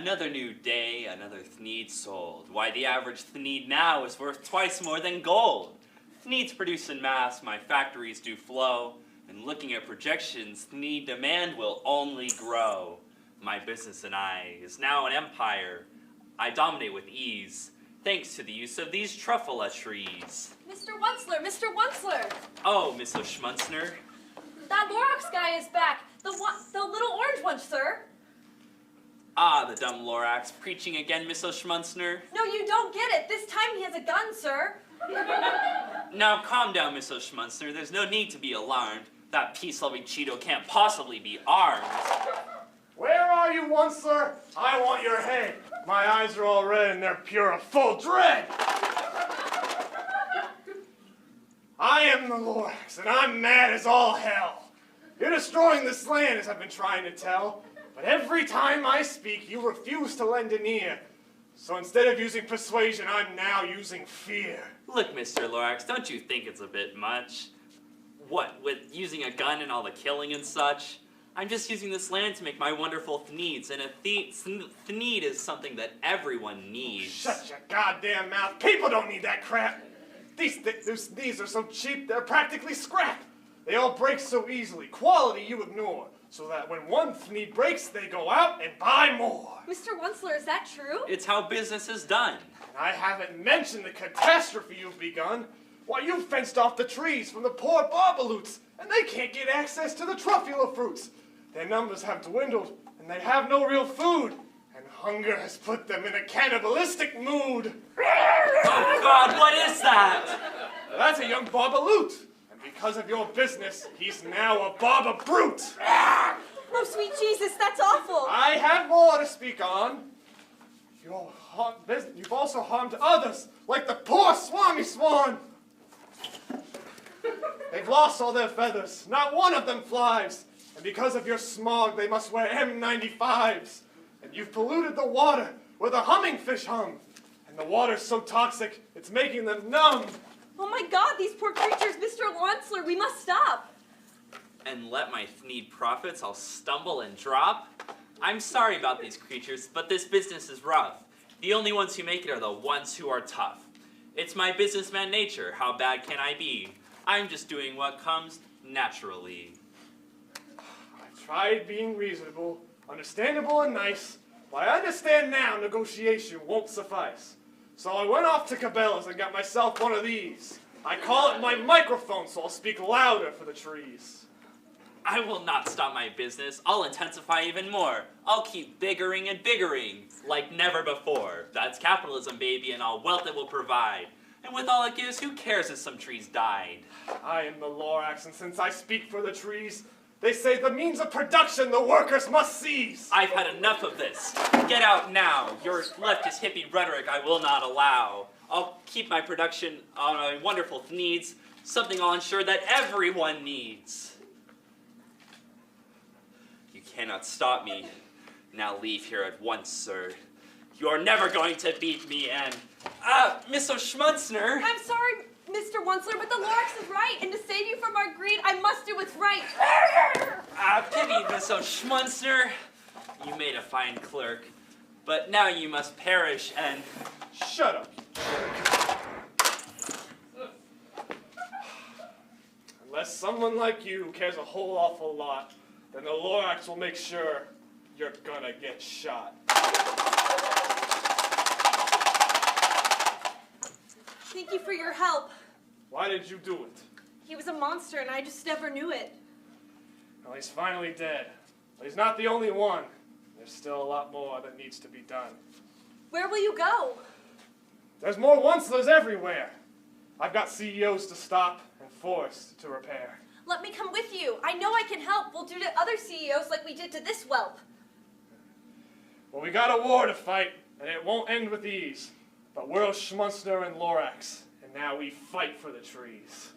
Another new day, another thneed sold. Why, the average thneed now is worth twice more than gold. Thneeds produce in mass, my factories do flow, and looking at projections, thneed demand will only grow. My business and I is now an empire. I dominate with ease, thanks to the use of these truffula trees. Mr. Wunsler, Mr. Wunsler! Oh, Miss O'Schmunzner. That Lorax guy is back. The little orange one, sir. Ah, the dumb Lorax, preaching again, Miss O'Schmunzner. No, you don't get it. This time he has a gun, sir. Now calm down, Miss O'Schmunzner. There's no need to be alarmed. That peace-loving Cheeto can't possibly be armed. Where are you, Wunsler? I want your head. My eyes are all red and they're pure of full dread. I am the Lorax, and I'm mad as all hell. You're destroying this land, as I've been trying to tell. But every time I speak, you refuse to lend an ear. So instead of using persuasion, I'm now using fear. Look, Mr. Lorax, don't you think it's a bit much? What, with using a gun and all the killing and such? I'm just using this land to make my wonderful thneeds, and a thneed is something that everyone needs. Shut your goddamn mouth. People don't need that crap. These are so cheap, they're practically scrap. They all break so easily. Quality you ignore. So that when one thneed breaks, they go out and buy more. Mr. Wunsler, is that true? It's how business is done. And I haven't mentioned the catastrophe you've begun. Why, you've fenced off the trees from the poor barbaloots, and they can't get access to the truffula fruits. Their numbers have dwindled, and they have no real food. And hunger has put them in a cannibalistic mood. Oh God, what is that? That's a young barbaloot. Because of your business, he's now a barber brute. Oh, sweet Jesus, that's awful. I have more to speak on. You've also harmed others, like the poor Swami Swan. They've lost all their feathers. Not one of them flies. And because of your smog, they must wear M95s. And you've polluted the water where the humming fish hum. And the water's so toxic, it's making them numb. Oh my God, these poor creatures, Mr. Wunsler, we must stop. And let my thneed profits all stumble and drop? I'm sorry about these creatures, but this business is rough. The only ones who make it are the ones who are tough. It's my businessman nature, how bad can I be? I'm just doing what comes naturally. I tried being reasonable, understandable and nice, but I understand now negotiation won't suffice. So I went off to Cabela's and got myself one of these. I call it my microphone, so I'll speak louder for the trees. I will not stop my business. I'll intensify even more. I'll keep biggering and biggering, like never before. That's capitalism, baby, and all wealth it will provide. And with all it gives, who cares if some trees died? I am the Lorax, and since I speak for the trees, they say the means of production the workers must seize. I've had enough of this. Get out now. Your leftist hippie rhetoric I will not allow. I'll keep my production on my wonderful needs, something I'll ensure that everyone needs. You cannot stop me. Now leave here at once, sir. You are never going to beat me, and... Miss O'Schmunzner! I'm sorry, Mr. Wunsler, but the Lorax is right, and to save you from our greed, I must do what's right. Pity, Miss O'Schmunzner. You made a fine clerk, but now you must perish and... Shut up. Unless someone like you cares a whole awful lot, then the Lorax will make sure you're gonna get shot. Thank you for your help. Why did you do it? He was a monster, and I just never knew it. Well, he's finally dead. But he's not the only one. There's still a lot more that needs to be done. Where will you go? There's more Wunslers everywhere. I've got CEOs to stop and forests to repair. Let me come with you. I know I can help. We'll do to other CEOs like we did to this whelp. Well, we got a war to fight, and it won't end with ease. But we're Schmunzner and Lorax, and now we fight for the trees.